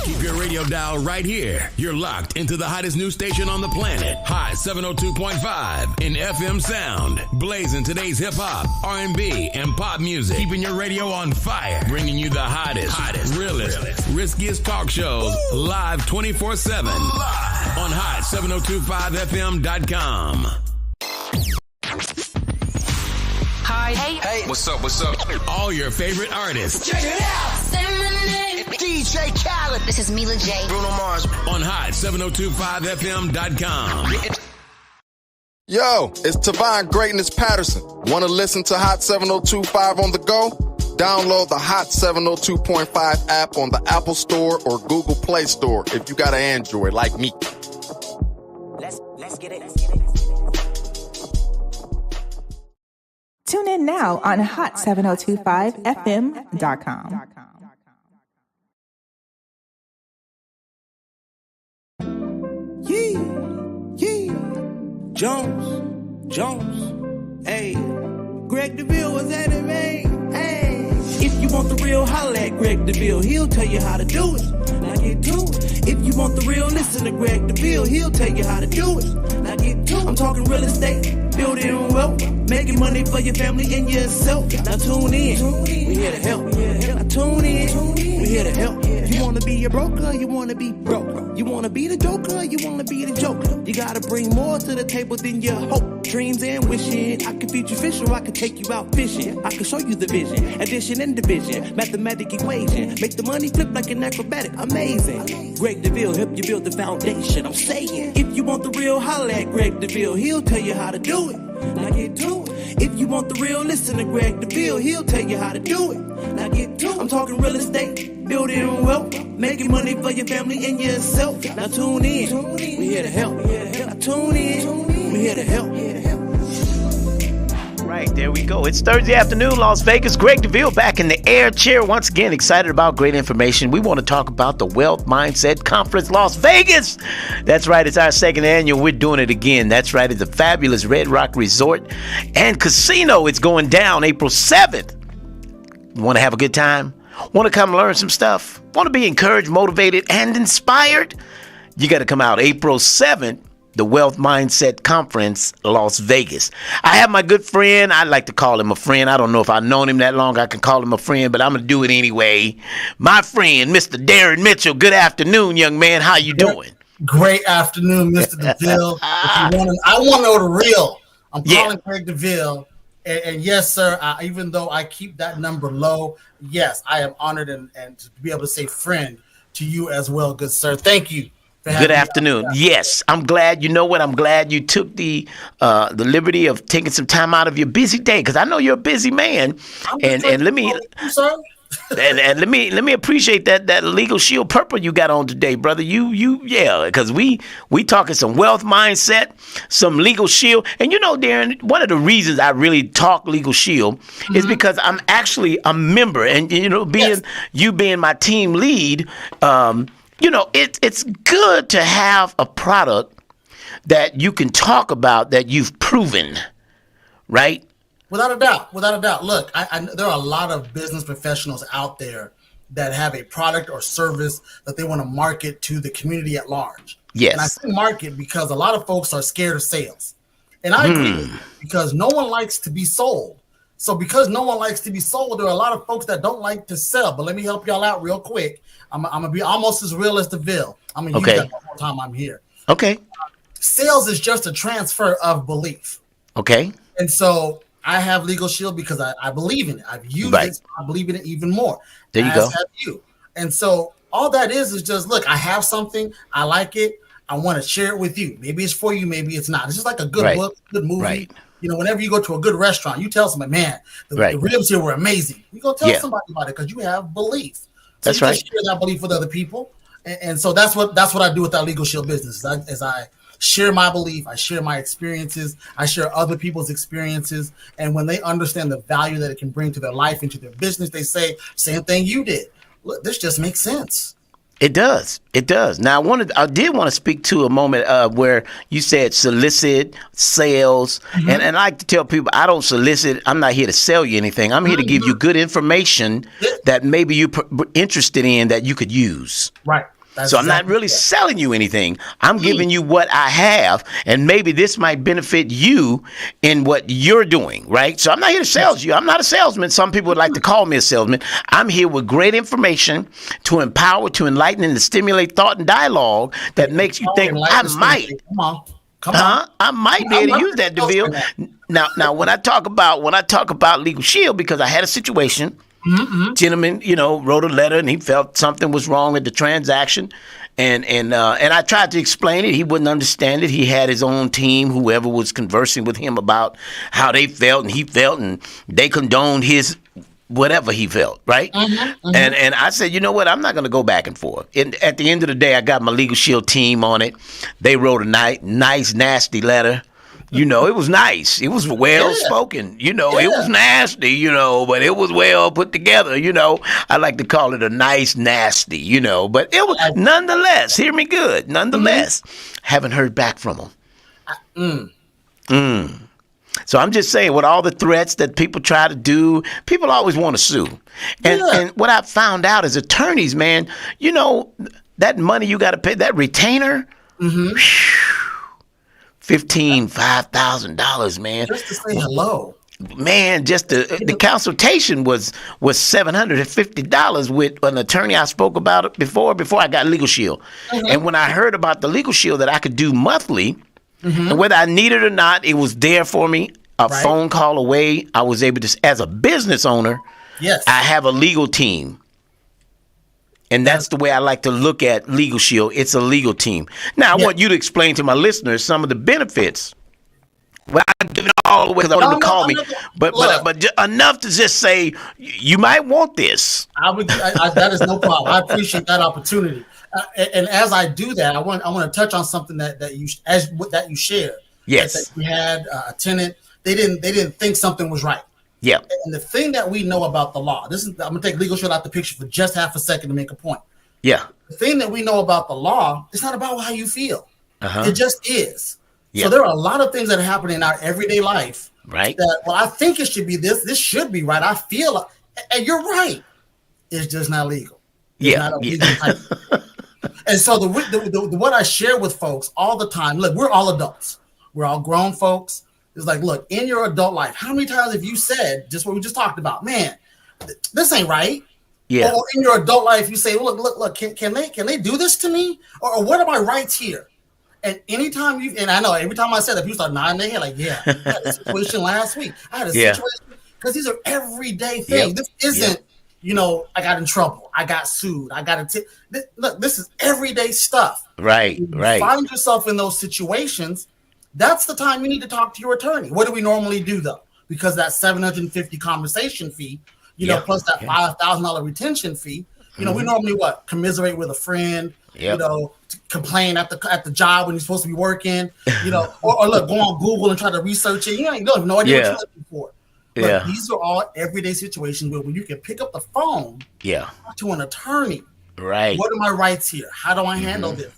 Keep your radio dial right here. You're locked into the hottest news station on the planet. Hot 702.5 in FM sound. Blazing today's hip hop, R&B, and pop music. Keeping your radio on fire. Bringing you the hottest, realest, riskiest talk shows live 24/7 on hot7025fm.com. Hi. Hey. What's up? All your favorite artists. Check it out. Say my name. DJ Khaled. This is Mila J. Bruno Mars. On hot7025fm.com. Yo, it's Tavon Greatness Patterson. Want to listen to Hot 7025 on the go? Download the Hot 702.5 app on the Apple Store or Google Play Store if you got an Android like me. Let's get it. Tune in now on hot7025fm.com. Yeah. Jones. Hey. Greg Deville was at it, man. Hey. If you want the real, holla at Greg Deville. He'll tell you how to do it. Now get to it. If you want the real, listen to Greg Deville. He'll tell you how to do it. Now get to it. I'm talking real estate, building wealth, making money for your family and yourself. Now tune in. We here to help. Now tune in. We here to help. You wanna be a broker, you wanna be broke. You wanna be the joker, you wanna be the joker. You gotta bring more to the table than your hope, dreams, and wishing. I can feed you fish or I can take you out fishing. I can show you the vision, addition and division, mathematic equation. Make the money flip like an acrobatic, amazing. Greg Deville help you build the foundation. I'm saying, if you want the real, holla at Greg Deville. He'll tell you how to do it. Now get to it. If you want the real, listen to Greg Deville. He'll tell you how to do it. Now get to it. I'm talking real estate, building wealth, making money for your family and yourself. Now tune in. We here to help. Now tune in. We here to help. Right, there we go. It's Thursday afternoon, Las Vegas. Greg Deville back in the air chair once again. Excited about great information. We want to talk about the Wealth Mindset Conference, Las Vegas. That's right. It's our second annual. We're doing it again. That's right. It's the fabulous Red Rock Resort and Casino. It's going down April 7th. Want to have a good time? Want to come learn some stuff? Want to be encouraged, motivated, and inspired? You got to come out April 7th. The Wealth Mindset Conference, Las Vegas. I have my good friend. I like to call him a friend. I don't know if I've known him that long. I can call him a friend, but I'm going to do it anyway. My friend, Mr. Darren Mitchell. Good afternoon, young man. How you doing? Great afternoon, Mr. Deville. I want to know the real. I'm calling Greg Deville. And yes, sir, even though I keep that number low, yes, I am honored and to be able to say friend to you as well, good sir. Thank you. Good afternoon. Yes, I'm glad. You know what? I'm glad you took the liberty of taking some time out of your busy day, because I know you're a busy man. And let me and let me appreciate that Legal Shield purple you got on today, brother. Because we talking some wealth mindset, some Legal Shield, and you know, Darren, one of the reasons I really talk Legal Shield is because I'm actually a member, and you know, being my team lead. You know, it's good to have a product that you can talk about that you've proven, right? Without a doubt. Look, there are a lot of business professionals out there that have a product or service that they want to market to the community at large. Yes. And I say market because a lot of folks are scared of sales. And I agree, because no one likes to be sold. So because no one likes to be sold, there are a lot of folks that don't like to sell. But let me help y'all out real quick. I'm going to be almost as real as Deville. I'm going to use that the whole time I'm here. Okay. Sales is just a transfer of belief. Okay. And so I have Legal Shield because I believe in it. I've used it. I believe in it even more. There you go. Have you. And so all that is just, look, I have something. I like it. I want to share it with you. Maybe it's for you. Maybe it's not. It's just like a good book, good movie. Right. You know, whenever you go to a good restaurant, you tell somebody, man, the ribs here were amazing. You go tell somebody about it because you have belief. So that's you right. Share that belief with other people, and so that's what I do with that Legal Shield business. As I share my belief, I share my experiences, I share other people's experiences, and when they understand the value that it can bring to their life and to their business, they say, "Same thing you did. Look, this just makes sense." It does. Now, I did want to speak to a moment where you said solicit, sales, and I like to tell people I don't solicit. I'm not here to sell you anything. I'm here to give you good information that maybe you're interested in that you could use. Right. So I'm not really selling you anything. I'm giving you what I have, and maybe this might benefit you in what you're doing, right? So I'm not here to sell you. I'm not a salesman. Some people would like to call me a salesman. I'm here with great information to empower, to enlighten, and to stimulate thought and dialogue that makes you think, I might. Come on. I might be able to use that, Deville. Now, when I talk about Legal Shield, because I had a situation. Gentleman, wrote a letter and he felt something was wrong with the transaction, and I tried to explain it. He wouldn't understand it. He had his own team, whoever was conversing with him about how they felt, and he felt, and they condoned his whatever he felt, right? And I said, you know what? I'm not going to go back and forth. And at the end of the day, I got my Legal Shield team on it. They wrote a nice, nasty letter. It was nice. It was well spoken. It was nasty, but it was well put together. I like to call it a nice nasty, but it was nonetheless, hear me good. Nonetheless, haven't heard back from them. So I'm just saying, with all the threats that people try to do, people always want to sue. And what I found out is attorneys, man, that money you got to pay, that retainer, $5,000, man. Just to say hello. Man, just the consultation was $750 with an attorney I spoke about it before I got Legal Shield. And when I heard about the Legal Shield that I could do monthly, and whether I need it or not, it was there for me. A phone call away, I was able to, as a business owner, I have a legal team. And that's the way I like to look at Legal Shield. It's a legal team. Now, I want you to explain to my listeners some of the benefits. Well, I give it all away because I want them to call me. But enough to just say, you might want this. That is no problem. I appreciate that opportunity. And as I do that, I want to touch on something that you shared. Yes. That we had a tenant. They didn't think something was right. Yeah. And the thing that we know about the law, I'm going to take Legal Shield out the picture for just half a second to make a point. Yeah. The thing that we know about the law, it's not about how you feel. It just is. Yeah. So there are a lot of things that happen in our everyday life. Right. That, I think it should be this. This should be right. I feel, and you're right. It's just not legal. It's not a legal type. And so the what I share with folks all the time, look, we're all adults. We're all grown folks. It's like, look, in your adult life, how many times have you said just what we just talked about? Man, this ain't right. Yeah. Or in your adult life, you say, look, can they do this to me? Or what are my rights here? And anytime and I know every time I said that, people start nodding their head like, yeah, I had a situation last week. I had a situation, because these are everyday things. This isn't, I got in trouble. I got sued. I got look, this is everyday stuff. Right. Find yourself in those situations. That's the time you need to talk to your attorney. What do we normally do, though? Because that $750 conversation fee, plus that $5,000 retention fee, we normally commiserate with a friend, complain at the job when you're supposed to be working, or look, go on Google and try to research it. You don't have no idea what you're looking for. But these are all everyday situations where you can pick up the phone to an attorney. Right. What are my rights here? How do I handle this?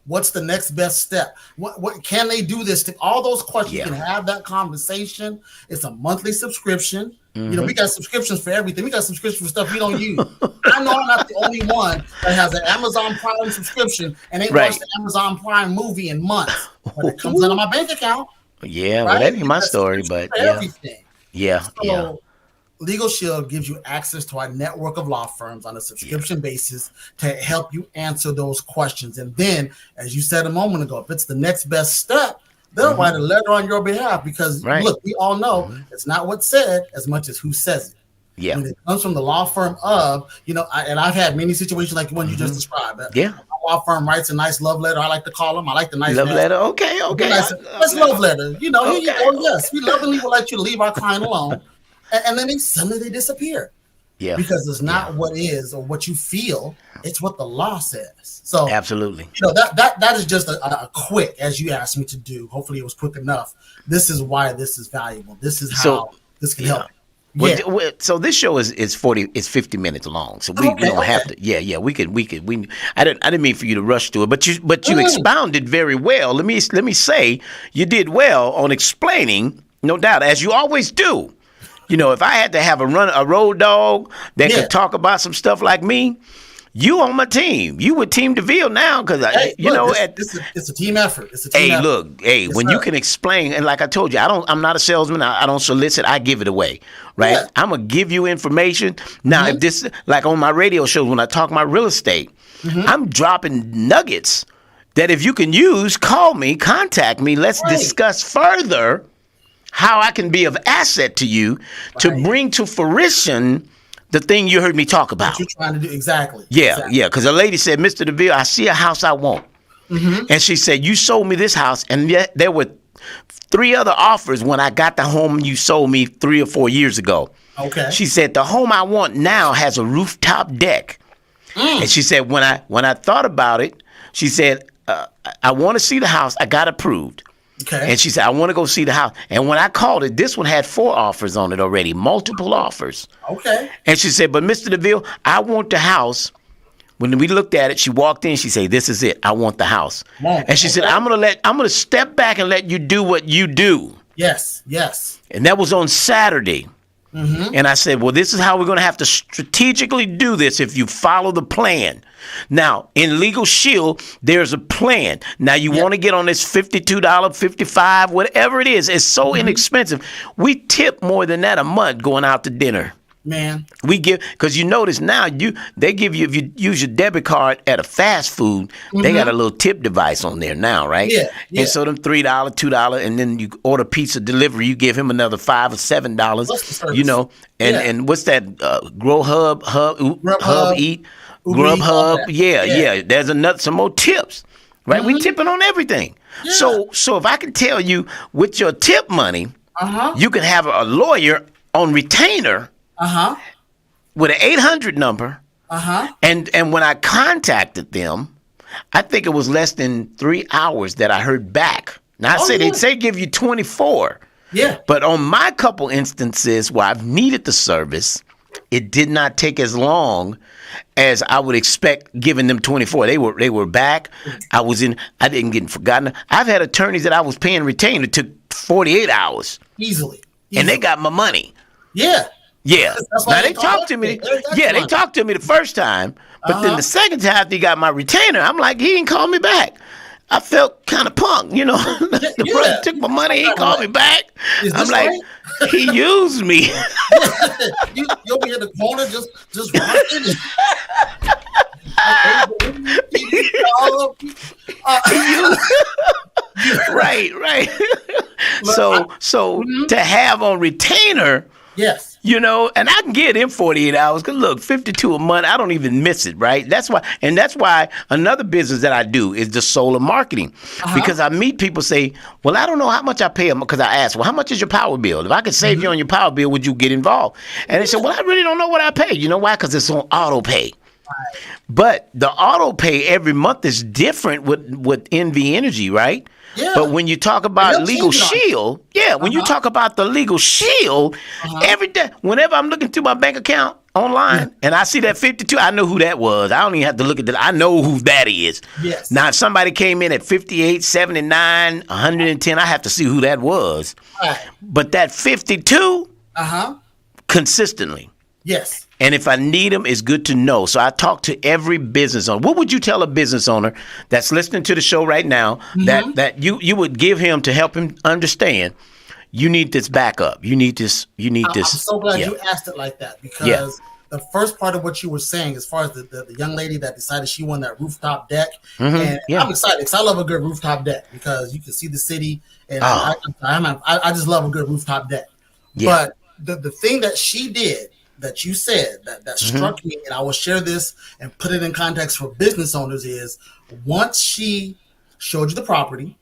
What's the next best step? What can they do this to? All those questions. You can have that conversation. It's a monthly subscription. We got subscriptions for everything. We got subscriptions for stuff we don't use. I know I'm not the only one that has an Amazon Prime subscription and ain't watched the Amazon Prime movie in months. But it comes out of my bank account. Yeah, well, that ain't my story, but everything. Yeah. Legal Shield gives you access to our network of law firms on a subscription basis to help you answer those questions. And then, as you said a moment ago, if it's the next best step, they'll write a letter on your behalf because, look, we all know it's not what's said as much as who says it. Yeah. When it comes from the law firm of, and I've had many situations like the one you just described. Yeah. My law firm writes a nice love letter. I like to call them. I like the nice love letter. Okay. Nice love letter. Here you go. Yes, we lovingly would like you to leave our client alone. And then suddenly they disappear. Yeah. Because it's not what is or what you feel, it's what the law says. So absolutely. That is just a quick, as you asked me to do. Hopefully it was quick enough. This is why this is valuable. This is how this can help. Well, so this show is 50 minutes long. So we don't have to. Yeah. We could. I didn't mean for you to rush through it, but you expounded very well. Let me say you did well on explaining, no doubt, as you always do. If I had to have a road dog that could talk about some stuff like me, You on my team. You with Team Deville now because it's a team effort. It's a team effort. Look, when you can explain, and like I told you, I'm not a salesman. I don't solicit. I give it away, right? Yeah. I'm gonna give you information. Now, if this, like on my radio shows, when I talk my real estate, I'm dropping nuggets that if you can use, call me, contact me. Let's discuss further how I can be of asset to you to bring to fruition the thing you heard me talk about. What you're trying to do, exactly. Yeah. Because a lady said, Mr. Deville, I see a house I want. And she said, you sold me this house, and yet there were 3 other offers when I got the home you sold me 3 or 4 years ago. Okay. She said, the home I want now has a rooftop deck. And she said, when I thought about it, she said, I want to see the house. I got approved. Okay. And she said, I want to go see the house. And when I called it, this one had 4 offers on it already, multiple offers. Okay. And she said, but Mr. Deville, I want the house. When we looked at it, she walked in, she said, this is it. I want the house. And she said, I'm gonna step back and let you do what you do. Yes. And that was on Saturday. And I said, well, this is how we're going to have to strategically do this if you follow the plan. Now, in Legal Shield, there's a plan. Now, you want to get on this $52, $55, whatever it is. It's so inexpensive. We tip more than that a month going out to dinner. Man. We give, because you notice now, they give you, if you use your debit card at a fast food, they got a little tip device on there now, right? Yeah. And so them $3, $2, and then you order pizza delivery, you give him another $5 or $7, you know, and what's that, Grubhub Eat, Grubhub, yeah. There's some more tips, right? We tipping on everything. Yeah. So if I can tell you with your tip money, you can have a lawyer on retainer. With an 800 number. And when I contacted them, I think it was less than 3 hours that I heard back. Now, they'd say give you 24. Yeah. But on my couple instances where I've needed the service, it did not take as long as I would expect giving them 24. They were back. I didn't get forgotten. I've had attorneys that I was paying retainer took 48 hours. Easily. And they got my money. Yeah. Yeah. Now they talked to me. They talked to me the first time, but then the second time they got my retainer, I'm like, he didn't call me back. I felt kind of punk, you know. The brother took my money, he called me back. I'm like, he used me. You'll be in the corner just rocking. Right. So to have on retainer. Yes. You know, and I can get in 48 hours because look, 52 a month, I don't even miss it, right? That's why another business that I do is the solar marketing. Because I meet people say, well, I don't know how much I pay them, because I ask, well, how much is your power bill? If I could save you on your power bill, would you get involved? And they said, well, I really don't know what I pay. You know why? Because it's on auto pay. But the auto pay every month is different with NV Energy, right? Yeah. But when you talk about Legal Shield, when you talk about the Legal Shield, every day, whenever I'm looking through my bank account online and I see that 52, I know who that was. I don't even have to look at that. I know who that is. Yes. Now, if somebody came in at 58, 79, 110, I have to see who that was. Right. But that 52, consistently. Yes. And if I need them, it's good to know. So I talk to every business owner. What would you tell a business owner that's listening to the show right now that you would give him to help him understand? You need this backup. You need this. I'm so glad you asked it like that, because the first part of what you were saying, as far as the young lady that decided she wanted that rooftop deck, and I'm excited because I love a good rooftop deck because you can see the city, and I just love a good rooftop deck. Yeah. But the thing that she did, that you said that struck me, and I will share this and put it in context for business owners, is once she showed you the property,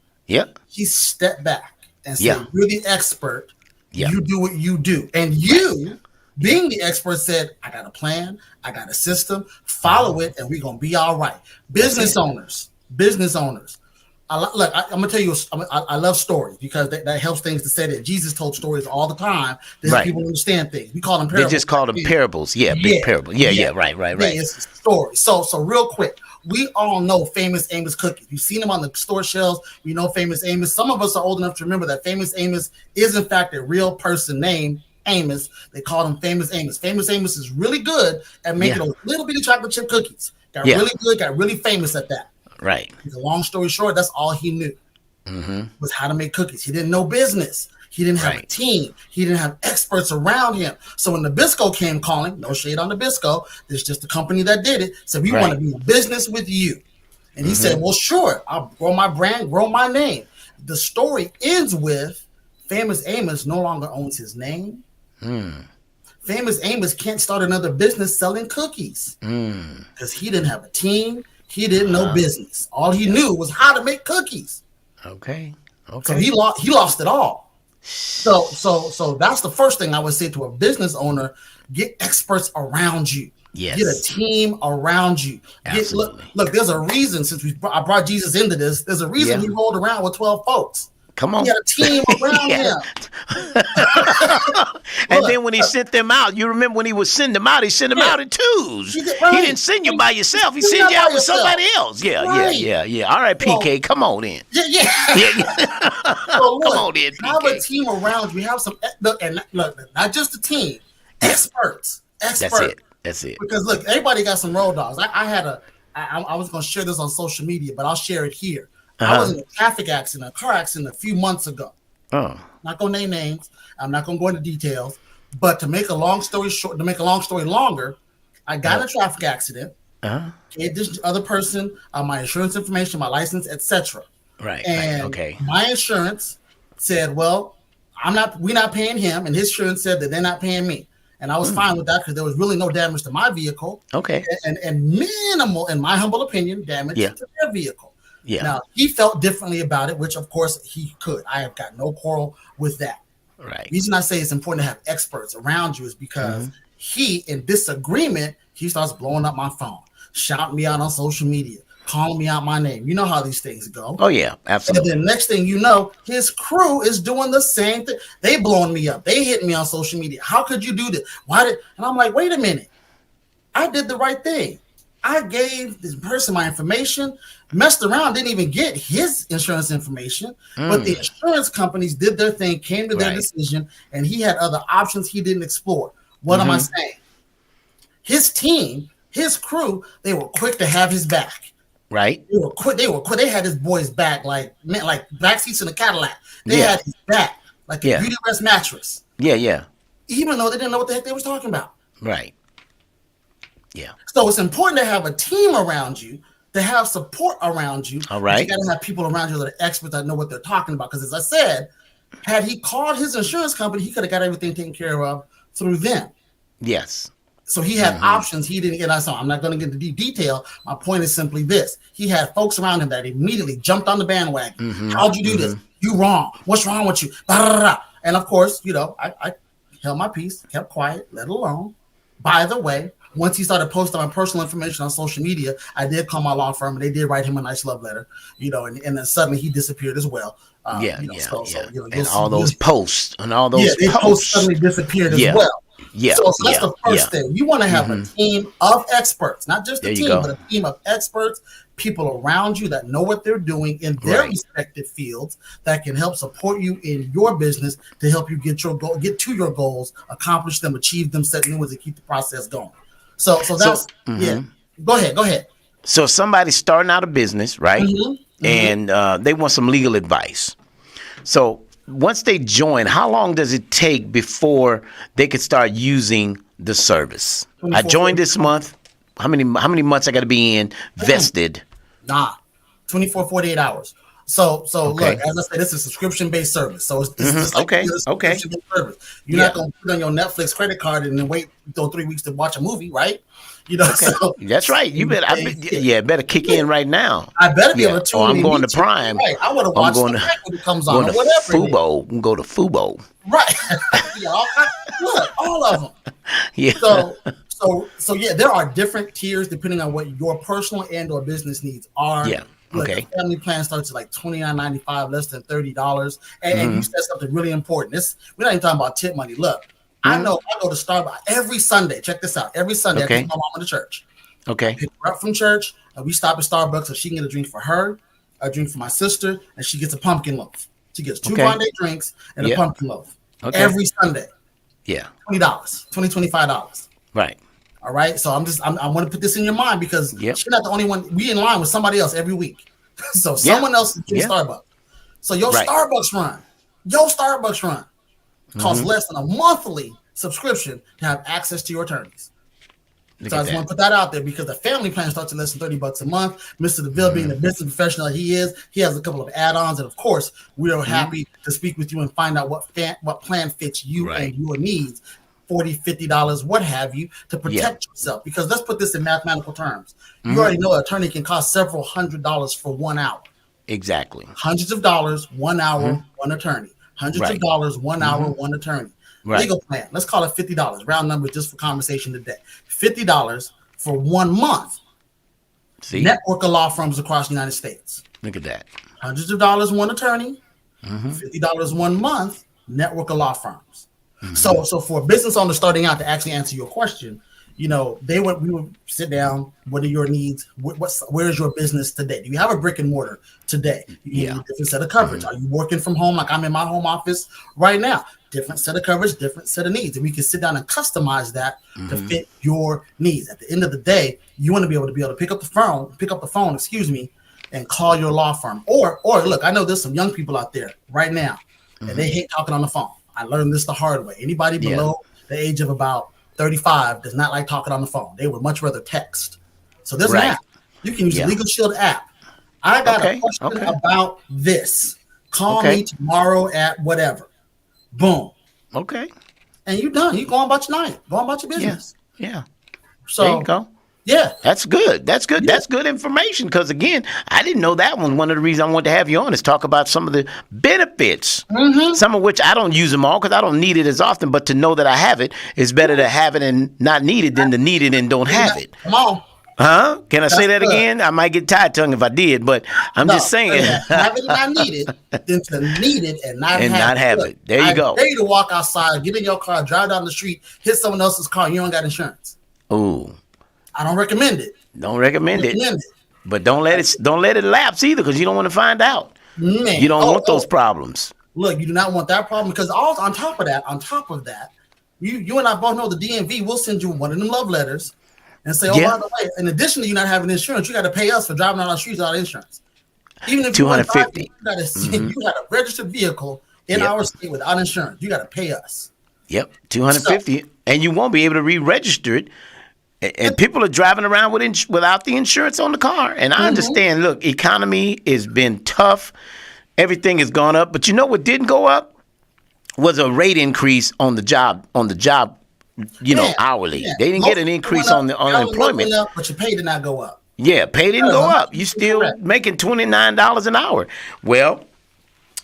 she stepped back and said, you're the expert, you do what you do. And you, being the expert, said, I got a plan, I got a system, follow it, and we're going to be all right. Business owners. Look, I'm going to tell you, I love stories because that helps things to say that Jesus told stories all the time to help people understand things. We call them parables. They just call them parables. Big parables. Right. It's a story. So real quick, we all know Famous Amos cookies. You've seen them on the store shelves. We know Famous Amos. Some of us are old enough to remember that Famous Amos is, in fact, a real person named Amos. They call him Famous Amos. Famous Amos is really good at making those little bitty chocolate chip cookies. Got really good, got really famous at that. Right. A long story short, that's all he knew was how to make cookies. He didn't know business. He didn't have a team. He didn't have experts around him. So when Nabisco came calling, no shade on Nabisco, there's just the company that did it, said, we want to be in business with you. And he said, well, sure, I'll grow my brand, grow my name. The story ends with Famous Amos no longer owns his name. Famous Amos can't start another business selling cookies because he didn't have a team. He didn't know business. All he knew was how to make cookies. Okay. So he lost it all. So that's the first thing I would say to a business owner: get experts around you. Yes. Get a team around you. Look, there's a reason, since I brought Jesus into this, there's a reason he rolled around with 12 folks. Come on. He had a team around him. And then when he sent them out, you remember when he would send them out, he sent them out in twos. He didn't send you by yourself. He sent you out with somebody else. Yeah. All right, PK, come on in. Yeah. So look, come on in, PK. Have a team around you. Have some, look, not just a team, experts. That's it. Because look, everybody got some road dogs. I was going to share this on social media, but I'll share it here. I was in a car accident a few months ago. Not going to name names. I'm not going to go into details. But to make a long story longer, I got in a traffic accident. Gave this other person my insurance information, my license, etc. Right. And okay. My insurance said, well, we're not paying him, and his insurance said that they're not paying me. And I was fine with that because there was really no damage to my vehicle. Okay. And minimal, in my humble opinion, damage to their vehicle. Yeah. Now, he felt differently about it, which, of course, he could. I have got no quarrel with that. Right. The reason I say it's important to have experts around you is because he, in disagreement, he starts blowing up my phone, shouting me out on social media, calling me out my name. You know how these things go. Oh, yeah, absolutely. And then next thing you know, his crew is doing the same thing. They blowing me up. They hit me on social media. How could you do this? And I'm like, wait a minute. I did the right thing. I gave this person my information, messed around, didn't even get his insurance information, but the insurance companies did their thing, came to their decision, and he had other options he didn't explore. What am I saying? His team, his crew, they were quick to have his back. Right. They were quick. They had his boy's back like back seats in a Cadillac. They had his back like a beauty rest mattress. Yeah. Even though they didn't know what the heck they was talking about. Right. Yeah. So it's important to have a team around you, to have support around you. All right. You got to have people around you that are experts that know what they're talking about. Because as I said, had he called his insurance company, he could have got everything taken care of through them. Yes. So he had options. He didn't get us on. I'm not going to get into detail. My point is simply this. He had folks around him that immediately jumped on the bandwagon. How'd you do this? You wrong. What's wrong with you? Blah, blah, blah. And of course, I held my peace, kept quiet, let it alone. By the way, once he started posting my personal information on social media, I did call my law firm and they did write him a nice love letter, and then suddenly he disappeared as well. And all those posts posts suddenly disappeared as well. Yeah. So that's the first thing. You want to have a team of experts, not just a team, but a team of experts, people around you that know what they're doing in their respective fields that can help support you in your business to help you get to your goals, accomplish them, achieve them, set new ones, and keep the process going. So that's Go ahead. So somebody's starting out a business, right? And they want some legal advice. So once they join, how long does it take before they could start using the service? I joined this month. How many months I got to be vested? 48 hours. So look, as I said, this is a subscription-based service. So it's subscription-based service. You're not going to put on your Netflix credit card and then wait until 3 weeks to watch a movie, right? So that's right. You better kick in right now. I better be able to tune in. I'm going to Prime. Right. I want to watch when it comes on or whatever. Fubo. Go to Fubo. Right. All of them. Yeah. So there are different tiers depending on what your personal and or business needs are. Yeah. Look, the family plan starts at like $29.95, less than $30. And you said something really important. We're not even talking about tip money. Look, I know I go to Starbucks every Sunday. Check this out. Every Sunday, I take my mom to church. Okay. Pick her up from church, and we stop at Starbucks so she can get a drink for her, a drink for my sister, and she gets a pumpkin loaf. She gets 2 grande drinks and a pumpkin loaf every Sunday. Yeah. $20, $25. Right. All right. So I want to put this in your mind because you're not the only one. We in line with somebody else every week. So someone else is getting Starbucks. So your Starbucks run costs less than a monthly subscription to have access to your attorneys. So I just want to put that out there because the family plan starts at less than $30 a month. Mr. Deville, being the business professional he is, he has a couple of add-ons, and of course, we are happy to speak with you and find out what plan fits you and your needs. $40, $50, what have you, to protect yourself. Because let's put this in mathematical terms. You already know an attorney can cost several $100s for 1 hour. Exactly. Hundreds of dollars, 1 hour, one attorney. Hundreds of dollars, 1 hour, one attorney. Legal plan, let's call it $50. Round numbers just for conversation today. $50 for 1 month. See? Network of law firms across the United States. Look at that. Hundreds of dollars, one attorney. $50 1 month, network of law firms. So for a business owner starting out, to actually answer your question, we would sit down. What are your needs? Where's your business today? Do you have a brick and mortar today? You need a different set of coverage. Are you working from home like I'm in my home office right now? Different set of coverage, different set of needs. And we can sit down and customize that to fit your needs. At the end of the day, you want to be able to pick up the phone, and call your law firm. Or look, I know there's some young people out there right now, and they hate talking on the phone. I learned this the hard way. Anybody below the age of about 35 does not like talking on the phone. They would much rather text. So there's an app. You can use the Legal Shield app. I got a question about this. Call me tomorrow at whatever. Boom. Okay. And you're done. You go on about your night. Go on about your business. Yeah. So there you go. Yeah. That's good. That's good. Yeah. That's good information. Because again, I didn't know that one. One of the reasons I wanted to have you on is talk about some of the benefits. Some of which I don't use them all because I don't need it as often. But to know that I have it is better to have it and not need it than to need it and don't have it. Come on. Huh? Can I say that again? I might get tired tongue if I did, but I'm just saying. Have it and not need it, then to need it and not have it. There you go. I dare you to walk outside, get in your car, drive down the street, hit someone else's car, and you don't got insurance. Ooh. I don't recommend it. Don't recommend it. But don't let it lapse either, because you don't want to find out. Man. You don't want those problems. Look, you do not want that problem because on top of that, you and I both know the DMV will send you one of them love letters and say, by the way, in addition to you not having insurance, you got to pay us for driving on our streets without insurance. Even if $250, you got a registered vehicle in our state without insurance, you got to pay us. Yep, $250, and you won't be able to re-register it. And people are driving around without the insurance on the car. And I understand, look, economy has been tough. Everything has gone up. But you know what didn't go up? Was a rate increase on the job, hourly. Yeah. They didn't get an increase on unemployment. But your pay did not go up. Yeah, pay didn't go up. You still making $29 an hour. Well,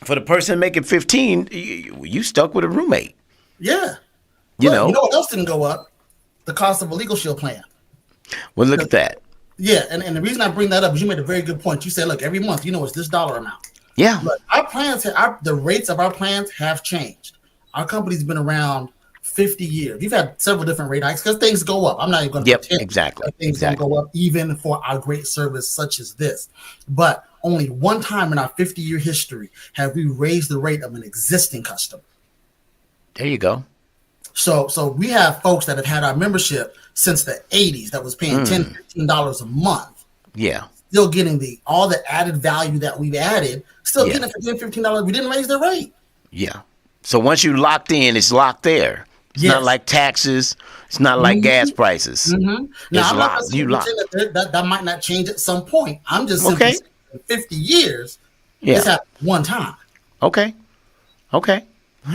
for the person making $15, you stuck with a roommate. Yeah. You know what else didn't go up? The cost of a Legal Shield plan. Well, look at that. Yeah, and the reason I bring that up is you made a very good point. You said, look, every month, it's this dollar amount. Yeah. Look, our plans, the rates of our plans have changed. Our company's been around 50 years. We've had several different rate hikes because things go up. I'm not even going to pretend exactly. Things don't go up even for our great service such as this. But only one time in our 50-year history have we raised the rate of an existing customer. There you go. So we have folks that have had our membership since the 80s that was paying $10, $15 a month. Yeah. Still getting all the added value that we've added, getting it for $10, $15. We didn't raise the rate. Yeah. So once you locked in, it's locked there. It's not like taxes. It's not like gas prices. Now, I'm not saying that might not change at some point. I'm just simply saying in 50 years, it's happened one time. Okay.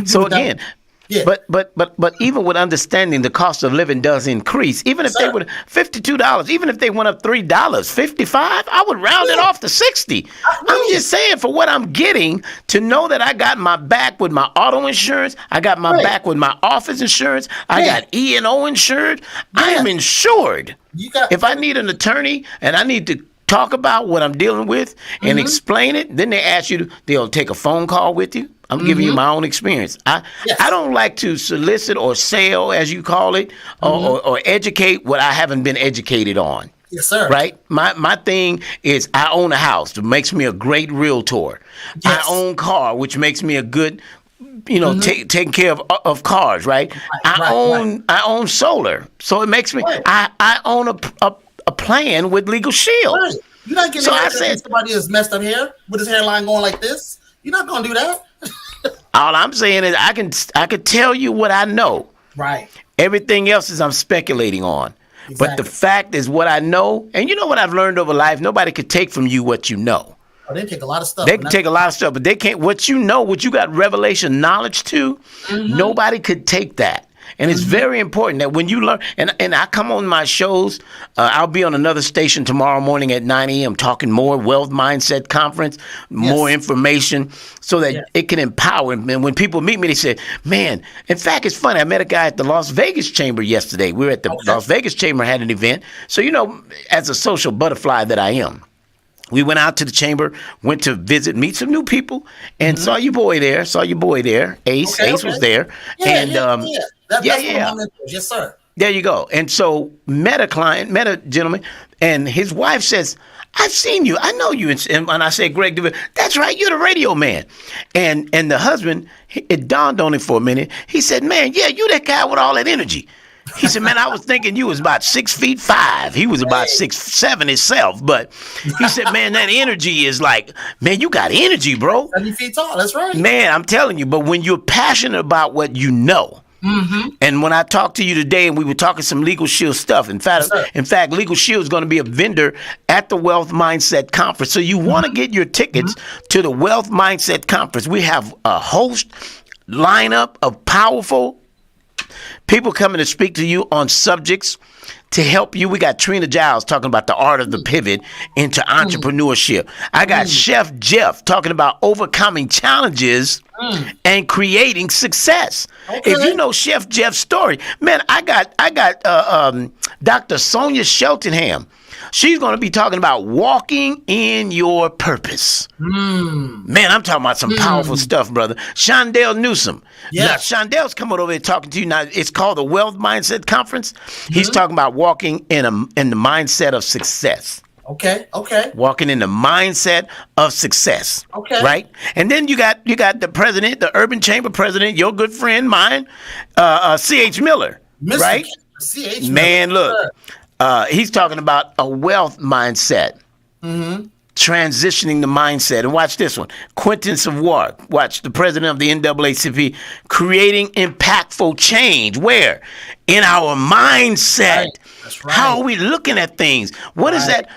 So again... Yeah. But even with understanding the cost of living does increase, even if they would $52, even if they went up $3, $55, I would round it off to $60. I'm just saying, for what I'm getting, to know that I got my back with my auto insurance, I got my back with my office insurance, I got E&O insured, I am insured. If I need an attorney and I need to talk about what I'm dealing with and explain it, then they'll take a phone call with you. I'm giving you my own experience. I don't like to solicit or sell, as you call it, or educate what I haven't been educated on. Yes, sir. Right? My thing is I own a house, which makes me a great realtor. Yes. I own a car, which makes me a good taking care of cars, right? I own solar, so it makes me. I own a plan with Legal Shield. Right. You're not getting somebody that's messed up hair with his hairline going like this. You're not gonna do that. All I'm saying is I can tell you what I know. Right. Everything else is I'm speculating on. Exactly. But the fact is what I know, and you know what I've learned over life, nobody could take from you what you know. Oh, they take a lot of stuff. They can take a lot of stuff, but they can't. What you know, what you got revelation knowledge to, nobody could take that. And it's very important that when you learn, and I come on my shows, I'll be on another station tomorrow morning at 9 a.m. talking more Wealth Mindset Conference, more information so that it can empower. And when people meet me, they say, man, in fact, it's funny. I met a guy at the Las Vegas Chamber yesterday. We were at the Las Vegas Chamber, had an event. So, as a social butterfly that I am, we went out to the chamber, went to meet some new people, and saw your boy there. Ace. Ace was there. Yes, sir. There you go. And so met a gentleman, and his wife says, I've seen you. I know you. And I said, Greg Deville, that's right. You're the radio man. And the husband, it dawned on him for a minute. He said, man, yeah, you that guy with all that energy. He said, man, I was thinking you was about 6'5". He was about 6'7" himself. But he said, man, that energy is like, man, you got energy, bro. 70 feet tall. That's right. Man, I'm telling you. But when you're passionate about what you know, and when I talked to you today, and we were talking some Legal Shield stuff. In fact, Legal Shield is going to be a vendor at the Wealth Mindset Conference. So you want to get your tickets to the Wealth Mindset Conference. We have a host lineup of powerful people coming to speak to you on subjects to help you. We got Trina Giles talking about the art of the pivot into entrepreneurship. I got Chef Jeff talking about overcoming challenges and creating success. Okay. If you know Chef Jeff's story, man, I got Dr. Sonia Sheltonham. She's going to be talking about walking in your purpose. Man, I'm talking about some powerful stuff, brother. Shondell Newsom. Yes. Now, Shondell's coming over here talking to you now. It's called the Wealth Mindset Conference. He's talking about walking in the mindset of success. Okay. Walking in the mindset of success. Okay. Right? And then you got the president, the Urban Chamber president, your good friend, mine, C.H. Miller. Mr. Right? C.H. Miller. Man, look. He's talking about a wealth mindset, transitioning the mindset. And watch this one. Quentin Savoy, watch the president of the NAACP, creating impactful change. Where? In our mindset. Right. That's right. How are we looking at things? What is that?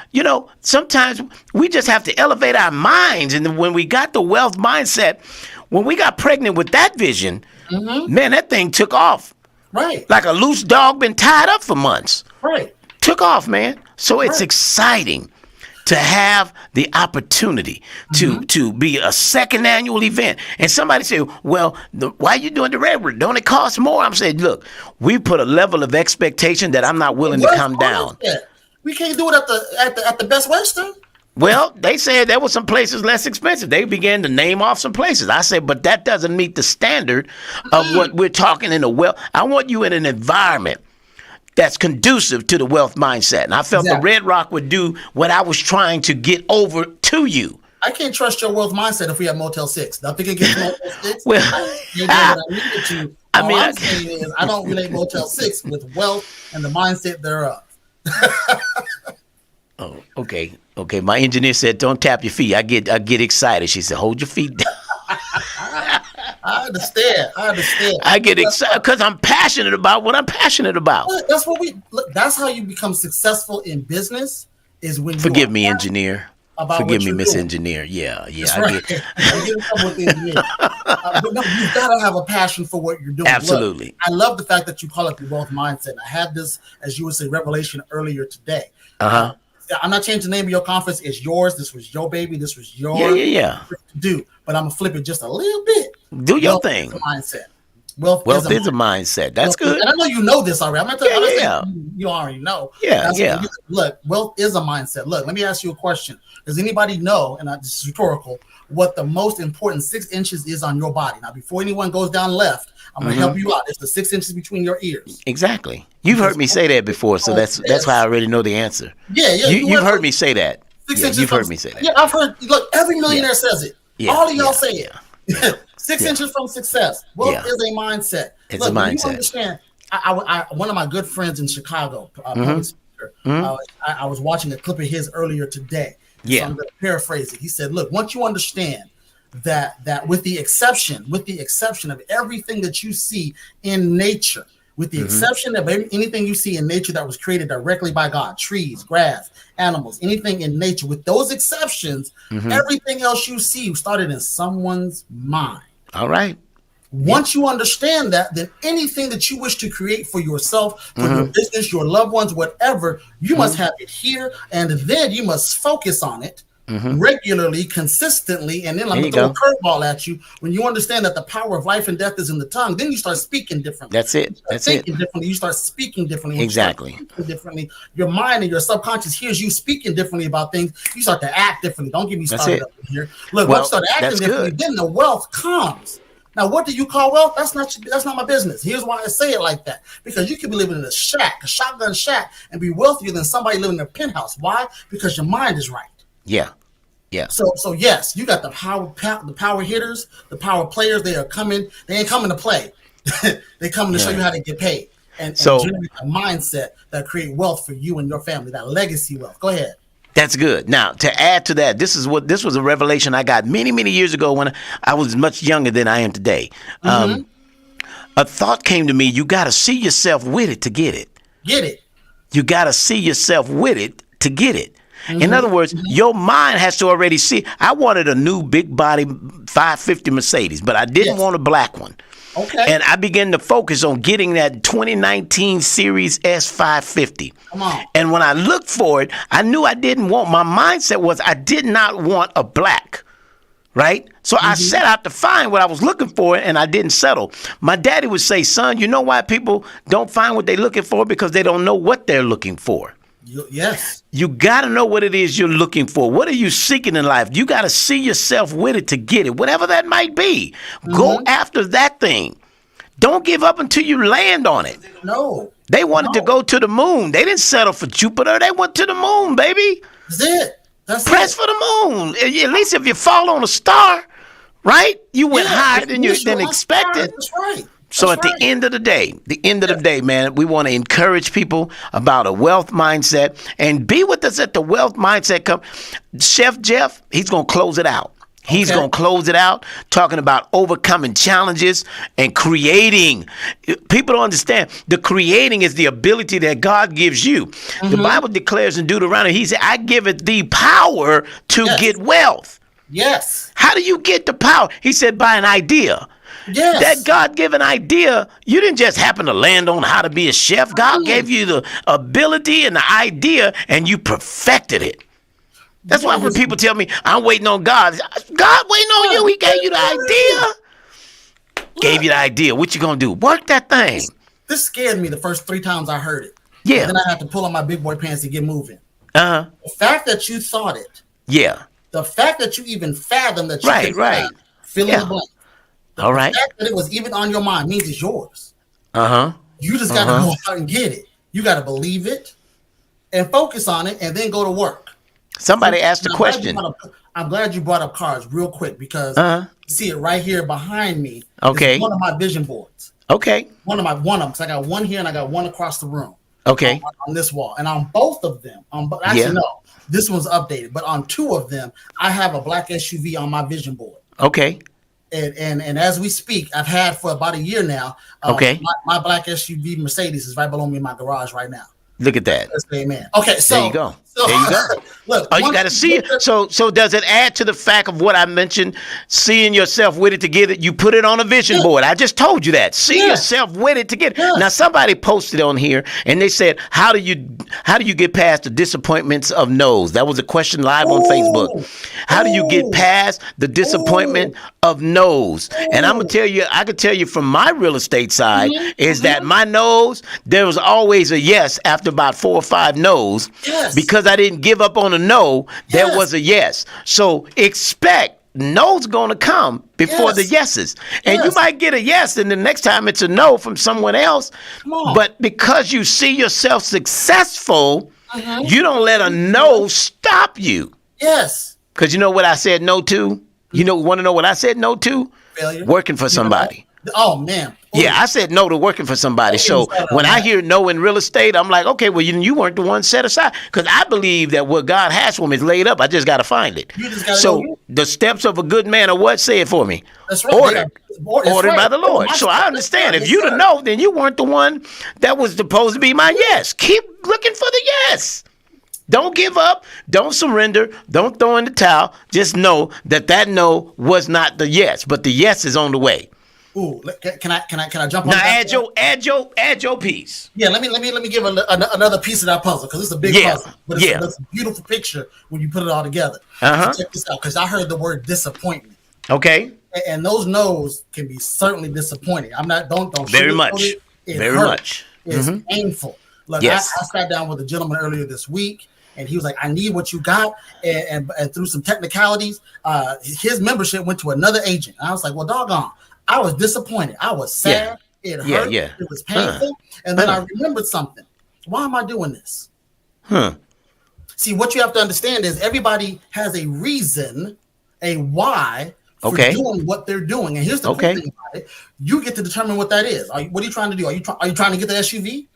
Sometimes we just have to elevate our minds. And when we got the wealth mindset, when we got pregnant with that vision, man, that thing took off. Right. Like a loose dog been tied up for months. Right. Took off, man. So it's exciting to have the opportunity to be a second annual event. And somebody say, well, why are you doing the Redwood? Don't it cost more? I'm saying, look, we put a level of expectation that I'm not willing to come down. We can't do it at the Best Western. Well, they said there were some places less expensive. They began to name off some places. I said, but that doesn't meet the standard of what we're talking in I want you in an environment that's conducive to the wealth mindset. And I felt the Red Rock would do what I was trying to get over to you. I can't trust your wealth mindset if we have Motel 6. Nothing against Motel 6. Well, I'm saying is I don't relate Motel 6 with wealth and the mindset thereof. Oh, okay. Okay, my engineer said, don't tap your feet. I get excited. She said, hold your feet down. I understand. I get excited because I'm passionate about what I'm passionate about. That's how you become successful in business is when you Forgive me, engineer. Forgive me, Miss doing. Engineer. Yeah. Right. I get in trouble with the engineer. But no, you've got to have a passion for what you're doing. Absolutely. Look, I love the fact that you call it the wealth mindset. I had this, as you would say, revelation earlier today. I'm not changing the name of your conference. It's yours. This was your baby. This was your do. But I'm gonna flip it just a little bit. Do your thing. Mindset. Wealth is a mindset. That's good. And I know you know this already. I'm not saying you already know. Look, wealth is a mindset. Look, let me ask you a question. Does anybody know, and this is rhetorical, what the most important 6 inches is on your body? Now, before anyone goes down left, I'm going to help you out. It's the 6 inches between your ears. Exactly. You've heard me say that before, so that's why I already know the answer. Yeah. You've heard me say that. 6 inches. You've heard me say that. Yeah, I've heard. Look, every millionaire says it. All of y'all say it. 6 inches from success. Wealth is a mindset. It's a mindset. You understand, one of my good friends in Chicago, public speaker, I was watching a clip of his earlier today. So I'm going to paraphrase it. He said, look, once you understand that with the exception of everything that you see in nature, with the exception of anything you see in nature that was created directly by God, trees, grass, animals, anything in nature, with those exceptions, everything else you see started in someone's mind. All right. Once you understand that, then anything that you wish to create for yourself, for your business, your loved ones, whatever, you must have it here, and then you must focus on it regularly, consistently, and then I'm going to throw a curveball at you. When you understand that the power of life and death is in the tongue, then you start speaking differently. That's it. That's it. Differently. You start speaking differently. Exactly. Differently. Your mind and your subconscious hears you speaking differently about things. You start to act differently. Don't get me started up in here. Look, once you start acting differently, then the wealth comes. Now, what do you call wealth? That's not my business. Here's why I say it like that. Because you could be living in a shack, a shotgun shack, and be wealthier than somebody living in a penthouse. Why? Because your mind is right. Yeah. So yes, you got the power hitters, the power players. They are coming. They ain't coming to play. They coming to show you how to get paid and generate a mindset that create wealth for you and your family. That legacy wealth. Go ahead. That's good. Now, to add to that, this was a revelation I got many, many years ago when I was much younger than I am today. A thought came to me. You got to see yourself with it to get it. Get it. You got to see yourself with it to get it. In other words, your mind has to already see. I wanted a new big body 550 Mercedes, but I didn't want a black one. Okay. And I began to focus on getting that 2019 Series S 550. Come on. And when I looked for it, I knew I didn't want, my mindset was I did not want a black, right? So I set out to find what I was looking for, and I didn't settle. My daddy would say, son, you know why people don't find what they're looking for? Because they don't know what they're looking for. Yes. You got to know what it is you're looking for. What are you seeking in life? You got to see yourself with it to get it, whatever that might be. Go after that thing. Don't give up until you land on it. No. They wanted to go to the moon. They didn't settle for Jupiter. They went to the moon, baby. That's it. Press for the moon. At least if you fall on a star, right? You went higher than expected. That's right. So at the end of the day, man, we want to encourage people about a wealth mindset and be with us at the wealth mindset camp. Chef Jeff, he's going to close it out. He's going to close it out talking about overcoming challenges and creating. People don't understand. The creating is the ability that God gives you. The Bible declares in Deuteronomy, he said, I give it the power to get wealth. Yes. How do you get the power? He said, by an idea. Yes. That God-given idea, you didn't just happen to land on how to be a chef. God gave you the ability and the idea, and you perfected it. That's why when people tell me, I'm waiting on God. God waiting on you. He gave you the idea. Gave you the idea. What you going to do? Work that thing. This scared me the first 3 times I heard it. Yeah. And then I had to pull on my big boy pants to get moving. The fact that you thought it. Yeah. The fact that you even fathomed that you could fill in the blank. All right. The fact that it was even on your mind means it's yours. You just got to go out and get it. You got to believe it and focus on it and then go to work. Somebody asked a question. I'm glad you brought up cars real quick because you see it right here behind me. Okay. It's one of my vision boards. Okay. One of them. Because I got one here and I got one across the room. Okay. On this wall. And on both of them, no, this one's updated. But on 2 of them, I have a black SUV on my vision board. Okay. And as we speak, I've had for about a year now. My black SUV Mercedes is right below me in my garage right now. Look at that. Amen. Okay, so there you go. There you go. Look, you got to see it. So does it add to the fact of what I mentioned? Seeing yourself with it to get it. You put it on a vision board. I just told you that. See yourself with it to get it. Now somebody posted on here and they said, "How do you get past the disappointments of no's?" That was a question live on Facebook. How do you get past the disappointment of no's? And I'm gonna tell you, I could tell you from my real estate side is that my no's, there was always a yes after about 4 or 5 no's. Because I didn't give up on a no, there was a yes. So expect no's going to come before the yeses. And you might get a yes, and the next time it's a no from someone else. But because you see yourself successful, you don't let a no stop you. Yes. Because you know what I said no to? Want to know what I said no to? failure. Working for somebody. Oh man. Yeah, I said no to working for somebody. So when I hear no in real estate, I'm like, okay, well, you weren't the one set aside. Because I believe that what God has for me is laid up. I just got to find it. So the steps of a good man are what? Say it for me. That's right. Ordered by the Lord. So I understand. If you don't know, then you weren't the one that was supposed to be my yes. Keep looking for the yes. Don't give up. Don't surrender. Don't throw in the towel. Just know that no was not the yes, but the yes is on the way. Ooh, can I jump on now? that? Add your piece. Yeah, let me give another piece of that puzzle because it's a big puzzle, but it's a beautiful picture when you put it all together. So check this out, because I heard the word disappointment. Okay. And those no's can be certainly disappointing. I'm not don't very much. It very hurts. much. It's painful. Look, yes. I sat down with a gentleman earlier this week, and he was like, "I need what you got," and through some technicalities, his membership went to another agent. And I was like, "Well, doggone." I was disappointed. I was sad. Yeah. It hurt. Yeah. It was painful. And then I remembered something. Why am I doing this? See, what you have to understand is everybody has a reason, a why for doing what they're doing. And here's the cool thing about it. You get to determine what that is. What are you trying to do? Are you trying to get the SUV?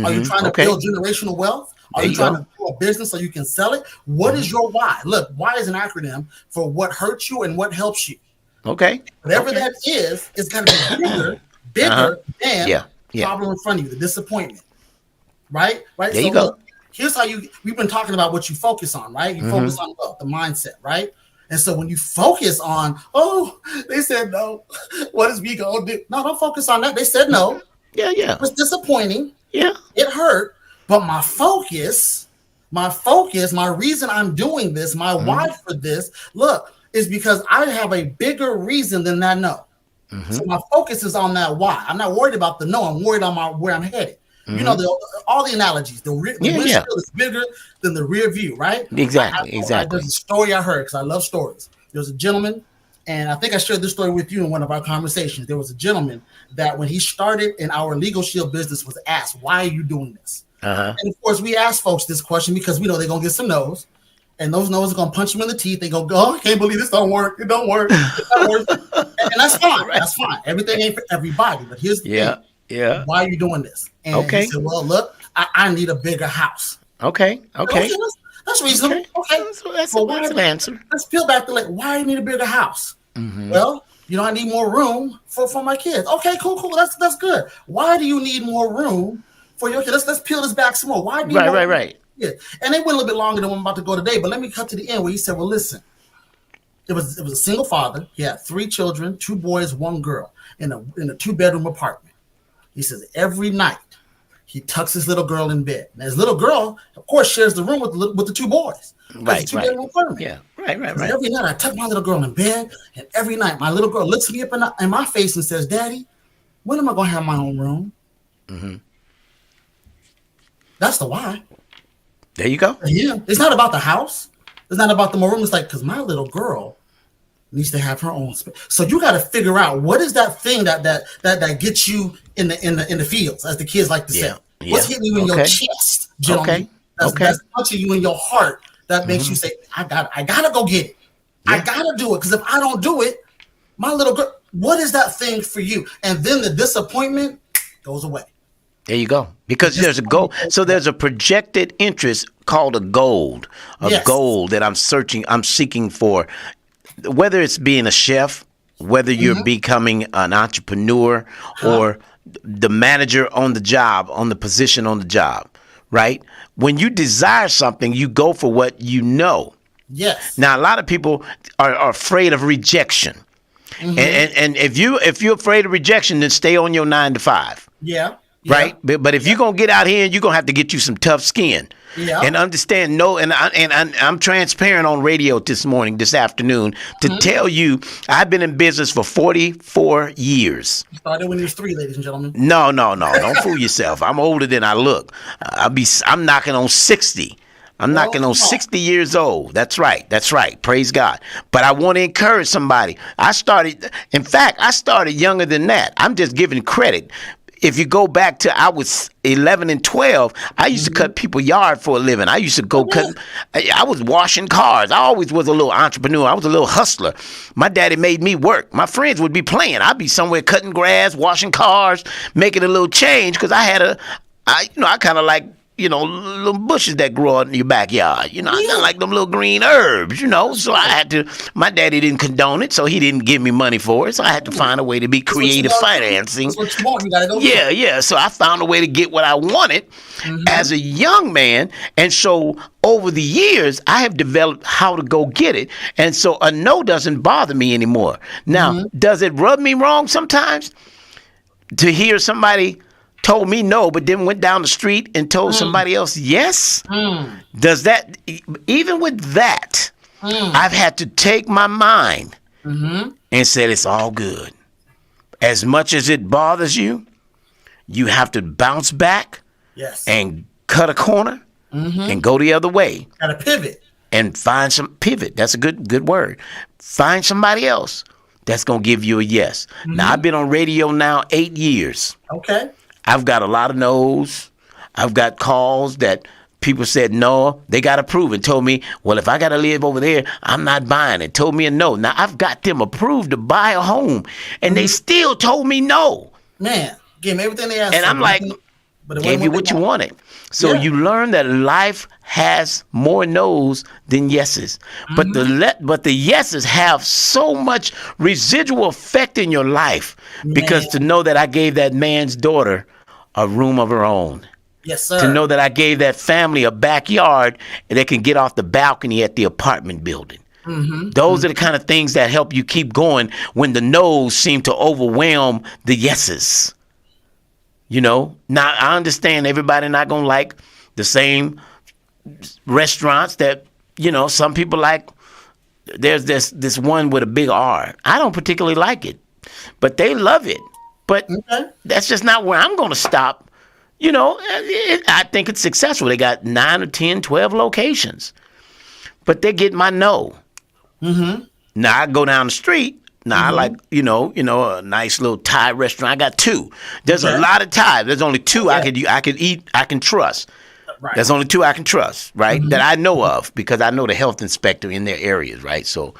Are you trying to build generational wealth? Are you trying to do a business so you can sell it? What is your why? Look, why is an acronym for what hurts you and what helps you. Okay. Whatever that is, it's got to be bigger than the problem in front of you, the disappointment. Right? There you go. Look, here's how we've been talking about what you focus on, right? You focus on the mindset, right? And so when you focus on, they said no, what is we going to do? No, don't focus on that. They said no. Yeah. It was disappointing. Yeah. It hurt. But my focus, my reason I'm doing this, my why for this, look, is because I have a bigger reason than that no. So my focus is on that why. I'm not worried about the no. I'm worried on where I'm headed. You know, all the analogies. The windshield is bigger than the rear view, right? Exactly. There's a story I heard because I love stories. There was a gentleman, and I think I shared this story with you in one of our conversations. There was a gentleman that when he started in our Legal Shield business was asked, why are you doing this? And of course, we ask folks this question because we know they're going to get some no's. And those no's are going to punch them in the teeth. They go, I can't believe this don't work. It don't work. It's not working. And that's fine. Right. That's fine. Everything ain't for everybody. But here's the thing. Yeah. Why are you doing this? And he said, well, look, I need a bigger house. Okay. That's reasonable. Okay. That's an answer. Let's peel back the leg. Why do you need a bigger house? Well, I need more room for my kids. Okay, cool. That's good. Why do you need more room for your kids? Let's peel this back some more. Why do you Right. Yeah, and it went a little bit longer than what I'm about to go today, but let me cut to the end where he said, well, listen, it was a single father. He had 3 children, 2 boys, 1 girl in a 2-bedroom apartment. He says every night he tucks his little girl in bed. And his little girl, of course, shares the room with the 2 boys. Right. Yeah, right. Every night I tuck my little girl in bed, and every night my little girl looks me up in my face and says, Daddy, when am I going to have my own room? That's the why. There you go. Yeah, it's not about the house. It's not about the more room. It's like, because my little girl needs to have her own space. So you got to figure out what is that thing that gets you in the fields, as the kids like to say. What's hitting you in your chest, gentlemen? That's touching you in your heart. That makes you say, I gotta go get it. I gotta do it, because if I don't do it, my little girl. What is that thing for you? And then the disappointment goes away. There you go. Because there's a goal. So there's a projected interest called a goal that I'm seeking for. Whether it's being a chef, whether you're becoming an entrepreneur or the manager on the job, on the position on the job, right? When you desire something, you go for what you know. Yes. Now, a lot of people are afraid of rejection. And if you're afraid of rejection, then stay on your 9 to 5. Yeah. Right, but if you're gonna get out here, you're gonna have to get you some tough skin, and understand. I'm transparent on radio this afternoon to tell you I've been in business for 44 years. You started when you was 3, ladies and gentlemen. No, don't fool yourself. I'm older than I look. I'm knocking on 60. I'm knocking on 60 years old. That's right. Praise God. But I want to encourage somebody. I started younger than that. I'm just giving credit. if you go back to I was 11 and 12, I used to cut people's yard for a living. I used to go cut. I was washing cars. I always was a little entrepreneur. I was a little hustler. My daddy made me work. My friends would be playing. I'd be somewhere cutting grass, washing cars, making a little change because I kind of like, little bushes that grow out in your backyard. I don't like them little green herbs, So I had to, my daddy didn't condone it, so he didn't give me money for it. So I had to find a way to be creative financing. That's what you want. You gotta go. Yeah. So I found a way to get what I wanted as a young man. And so over the years, I have developed how to go get it. And so a no doesn't bother me anymore. Now, does it rub me wrong sometimes to hear somebody told me no, but then went down the street and told somebody else yes? Does that, even with that, I've had to take my mind and said it's all good. As much as it bothers you, you have to bounce back and cut a corner and go the other way. Gotta pivot. And find some pivot. That's a good word. Find somebody else that's going to give you a yes. Now, I've been on radio now 8 years. Okay. I've got a lot of no's. I've got calls that people said no. They got approved and told me, well, if I got to live over there, I'm not buying it. Told me a no. Now, I've got them approved to buy a home, and they still told me no. Man, gave me everything they asked and for. I'm like, gave you what you wanted. So you learn that life has more no's than yeses. But the yeses have so much residual effect in your life because to know that I gave that man's daughter a room of her own. Yes, sir. To know that I gave that family a backyard and they can get off the balcony at the apartment building. Those are the kind of things that help you keep going when the no's seem to overwhelm the yeses. Now I understand everybody not gonna like the same restaurants that some people like. There's this one with a big R. I don't particularly like it, but they love it. But that's just not where I'm gonna stop. I think it's successful. They got 9 or 10, 12 locations, but they get my no. Now I go down the street. Now I like, a nice little Thai restaurant. I got 2. There's a lot of Thai. There's only 2 I could eat. I can trust. Right. There's only 2 I can trust, right? That I know of because I know the health inspector in their areas, right? So,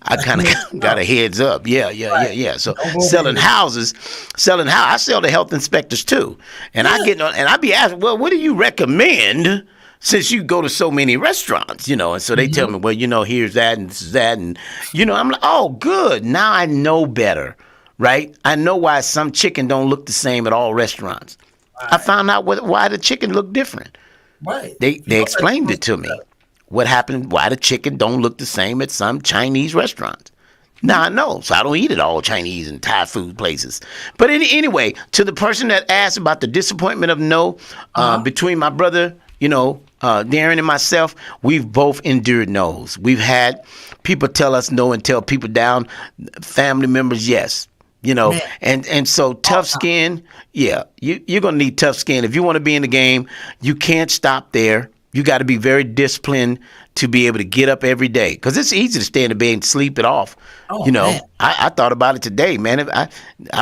I kind of got a heads up. Yeah. So selling houses, I sell to health inspectors too, and I be asking, well, what do you recommend? Since you go to so many restaurants, and so they tell me, well, here's that and this is that. And, I'm like, oh, good. Now I know better, right? I know why some chicken don't look the same at all restaurants. Right. I found out why the chicken look different. Right. They explained it to me. What happened, why the chicken don't look the same at some Chinese restaurants. Now I know, so I don't eat at all Chinese and Thai food places. But anyway, to the person that asked about the disappointment of no, between my brother, Darren and myself, we've both endured no's. We've had people tell us no and tell people down, family members yes. And so tough skin, you're going to need tough skin. If you want to be in the game, you can't stop there. You got to be very disciplined to be able to get up every day because it's easy to stay in the bed and sleep it off. I thought about it today, man. I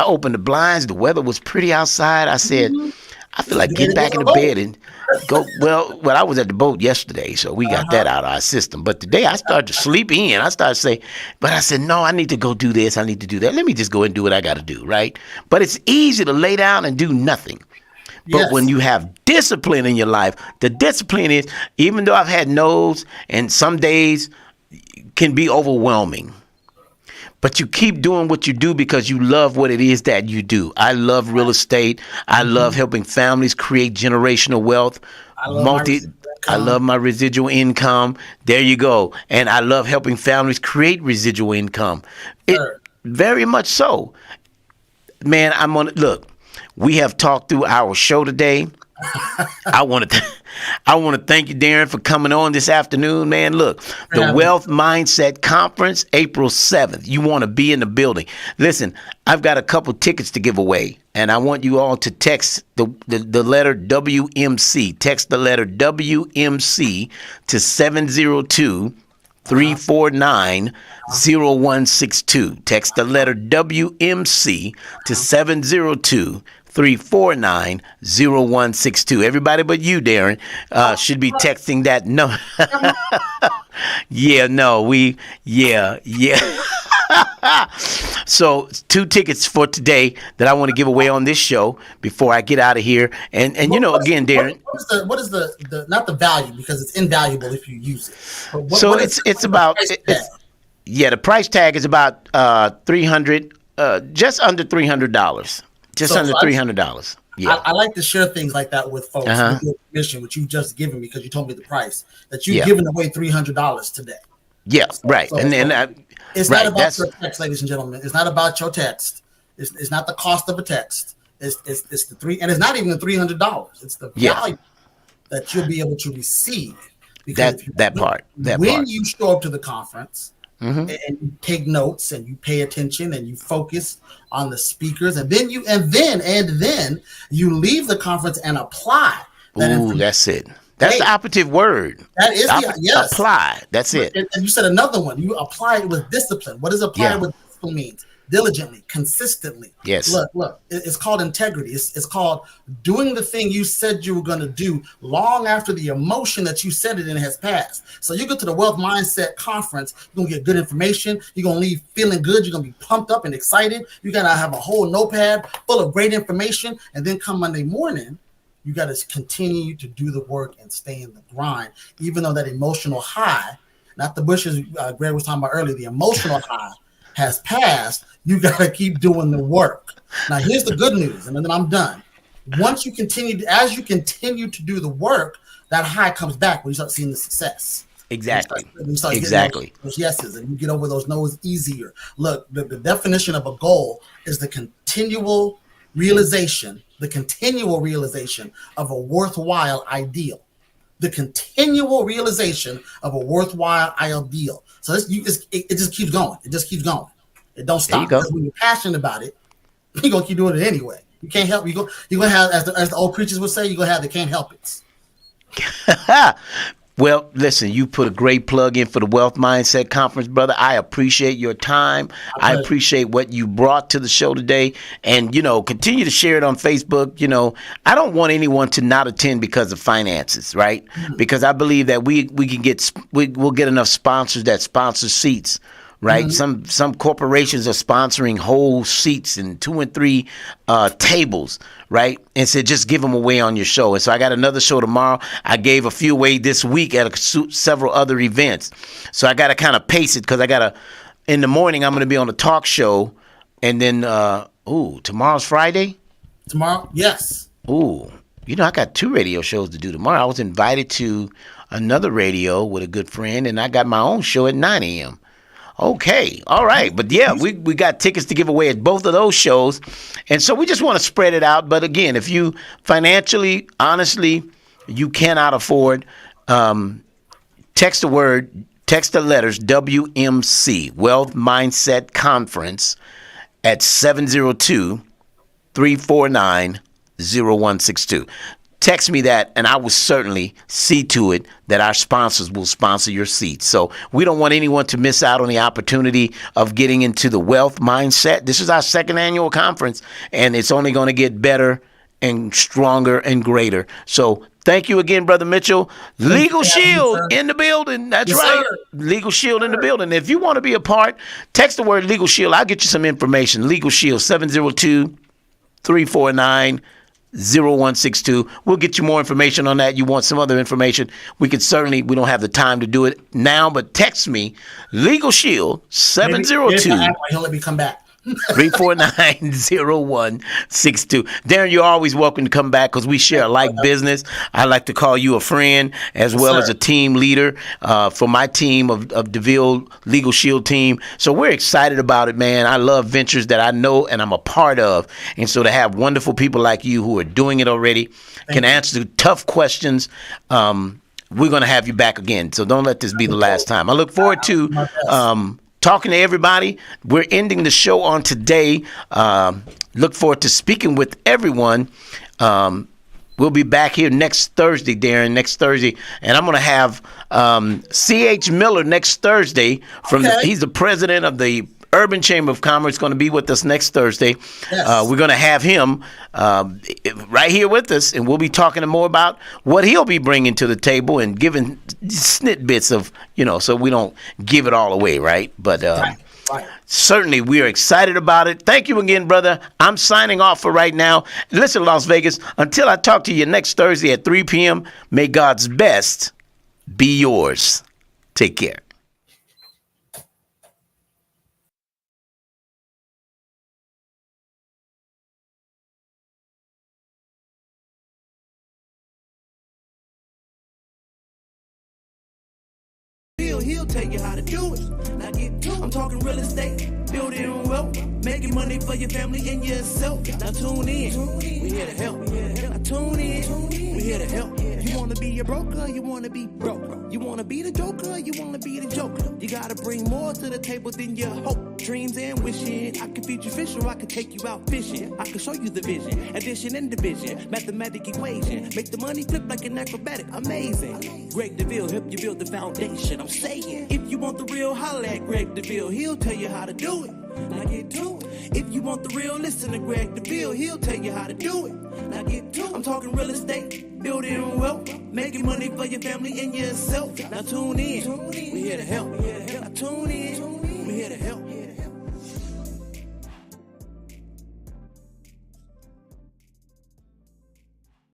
opened the blinds. The weather was pretty outside. I said, I feel like getting back in the bed and go. Well, I was at the boat yesterday, so we got that out of our system. But today I started to sleep in. I started to say, but I said, no, I need to go do this. I need to do that. Let me just go and do what I got to do, right? But it's easy to lay down and do nothing. But when you have discipline in your life, the discipline is, even though I've had no's and some days can be overwhelming, but you keep doing what you do because you love what it is that you do. I love real estate. I love helping families create generational wealth. I love my residual income. There you go. And I love helping families create residual income. Very much so. Man, look. We have talked through our show today. I want to thank you, Darren, for coming on this afternoon, man. Look, the Wealth Mindset Conference, April 7th. You want to be in the building. Listen, I've got a couple tickets to give away, and I want you all to text the letter WMC. Text the letter WMC to 702 349-0162. Text the letter WMC to 702-349-0162. Everybody but you, Darren, should be texting that no. Yeah. So 2 tickets for today that I want to give away on this show before I get out of here. And again, Darren. What is the not the value, because it's invaluable if you use it. The price tag is about $300, just under $300. $300. Yeah. I like to share things like that with folks with your permission, which you've just given me because you told me the price, that you've given away $300 today. Yeah, right. It's not about your text, ladies and gentlemen. It's not about your text. It's not the cost of a text. It's the three, and it's not even the $300. It's the value that you'll be able to receive. Because when you show up to the conference and you take notes and you pay attention and you focus on the speakers, and then you leave the conference and apply. That's it. That's the operative word. That is yes. Apply. That's it. And you said another one. You apply it with discipline. What does apply with discipline means? Diligently, consistently. Yes. Look. It's called integrity. It's called doing the thing you said you were going to do long after the emotion that you said it in has passed. So you go to the Wealth Mindset Conference, you're going to get good information. You're going to leave feeling good. You're going to be pumped up and excited. You're going to have a whole notepad full of great information. And then come Monday morning, you got to continue to do the work and stay in the grind, even though that emotional high, not the bushes Greg was talking about earlier, the emotional high has passed. You got to keep doing the work. Now, here's the good news, and then I'm done. As you continue to do the work, that high comes back when you start seeing the success. Exactly. You start getting those yeses, and you get over those no's easier. Look, the definition of a goal is the continual realization of a worthwhile ideal. The continual realization of a worthwhile ideal. So it just keeps going. It just keeps going. It don't stop. Because when you're passionate about it, you're gonna keep doing it anyway. You can't help. You're gonna have, as the old preachers would say, you're gonna have the can't help it. Well, listen, you put a great plug in for the Wealth Mindset Conference, brother. I appreciate your time. I appreciate what you brought to the show today. And, continue to share it on Facebook. I don't want anyone to not attend because of finances, right? Because I believe that we'll get enough sponsors that sponsor seats. Right. Some corporations are sponsoring whole seats and 2 and 3 tables. Right. And said, just give them away on your show. And so I got another show tomorrow. I gave a few away this week at several other events. So I got to kind of pace it because in the morning, I'm going to be on a talk show. And then, tomorrow's Friday. Tomorrow. Yes. I got 2 radio shows to do tomorrow. I was invited to another radio with a good friend, and I got my own show at 9 a.m. Okay. All right. But we got tickets to give away at both of those shows. And so we just want to spread it out. But again, if you financially, honestly, you cannot afford, text the letters WMC, Wealth Mindset Conference, at 702-349-0162. Text me that, and I will certainly see to it that our sponsors will sponsor your seats. So we don't want anyone to miss out on the opportunity of getting into the Wealth Mindset. This is our 2nd annual conference, and it's only going to get better and stronger and greater. So thank you again, Brother Mitchell. Legal Shield in the building. That's right. Sir. Legal Shield in the building. If you want to be a part, text the word Legal Shield. I'll get you some information. Legal Shield, 702-349-0162. We'll get you more information on that. You want some other information, we don't have the time to do it now, but text me, Legal Shield, 702. He'll let me come back. 349-0162. Darren, you're always welcome to come back because we share a like business. I like to call you a friend as well as a team leader for my team of Deville Legal Shield team. So we're excited about it, man. I love ventures that I know and I'm a part of. And so to have wonderful people like you who are doing it already, can answer the tough questions, we're going to have you back again. So don't let this be the last time. I look forward to talking to everybody. We're ending the show on today. Look forward to speaking with everyone We'll be back here next Thursday, Darren, next Thursday. And I'm going to have C.H. Miller next Thursday. He's the president of the Urban Chamber of Commerce, going to be with us next Thursday. Yes. We're going to have him right here with us, and we'll be talking more about what he'll be bringing to the table and giving snitbits of, so we don't give it all away, right? But certainly we are excited about it. Thank you again, brother. I'm signing off for right now. Listen, Las Vegas, until I talk to you next Thursday at 3 p.m., may God's best be yours. Take care. He'll tell you how to do it. Now get to it. I'm talking real estate, building wealth, making money for your family and yourself. Now tune in. We here to help. Now tune in. We here to help. You want to be a broker, you want to be broke. You want to be the joker, you want to be the joker. You got to bring more to the table than your hope, dreams, and wishing. I can feed you fish or I can take you out fishing. I can show you the vision, addition and division, mathematic equation. Make the money flip like an acrobatic, amazing. Greg Deville help you build the foundation. I'm saying, if you want the real, holla at Greg Deville. He'll tell you how to do it. Now get to it. If you want the real, listen to Greg Deville. He'll tell you how to do it. Now get to it. I'm talking real estate, building wealth, making money for your family and yourself. Now tune in. We here to help. Now tune in. We here to help.